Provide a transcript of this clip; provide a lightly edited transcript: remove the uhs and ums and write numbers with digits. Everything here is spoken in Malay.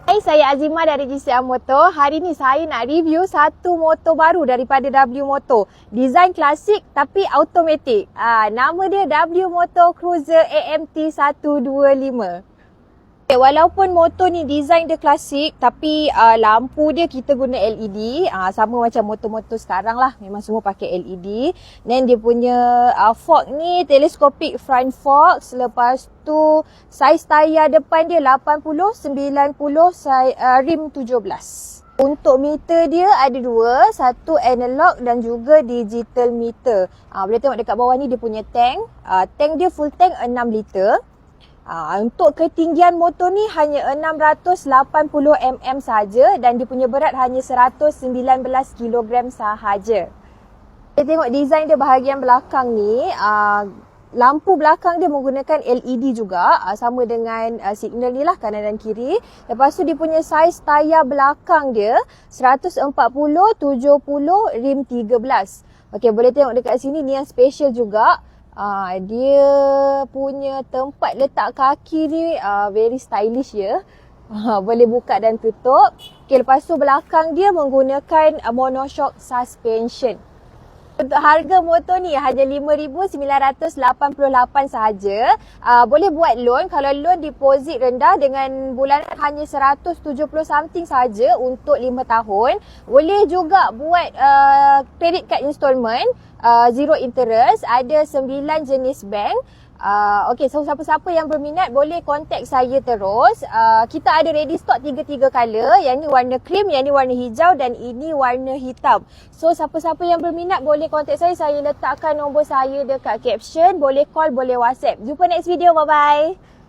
Hai, saya Azimah dari GCR Motor. Hari ni saya nak review satu motor baru daripada W Motor. Design klasik tapi automatik. Nama dia W Motor Cruiser AMT 125. Walaupun motor ni design dia klasik tapi lampu dia kita guna LED. Sama macam motor-motor sekarang lah. Memang semua pakai LED. Then dia punya fork ni telescopic front fork. Lepas tu saiz tayar depan dia 80, 90, rim 17. Untuk meter dia ada dua, satu analog dan juga digital meter. Boleh tengok dekat bawah ni dia punya tank. Tank dia full tank 6 liter. Untuk ketinggian motor ni hanya 680 mm saja dan dia punya berat hanya 119 kg sahaja. Kita tengok design dia bahagian belakang ni. Lampu belakang dia menggunakan LED juga, sama dengan signal ni lah kanan dan kiri. Lepas tu dia punya saiz tayar belakang dia 140, 70, rim 13. Okey, boleh tengok dekat sini ni yang special juga. Dia punya tempat letak kaki ni very stylish ya. Boleh buka dan tutup. Okay, lepas tu belakang dia menggunakan monoshock suspension. Untuk harga motor ni hanya RM5,988 sahaja. Boleh buat loan. Kalau loan deposit rendah dengan bulanan hanya 170 something saja untuk 5 tahun. Boleh juga buat credit card installment, zero interest. Ada 9 jenis bank. Okay, so siapa-siapa yang berminat boleh contact saya terus. Kita ada ready stock 3 color. Yang ni warna cream, yang ni warna hijau dan ini warna hitam. So siapa-siapa yang berminat boleh contact saya. Saya letakkan nombor saya dekat caption. Boleh call, boleh WhatsApp. Jumpa next video. Bye-bye.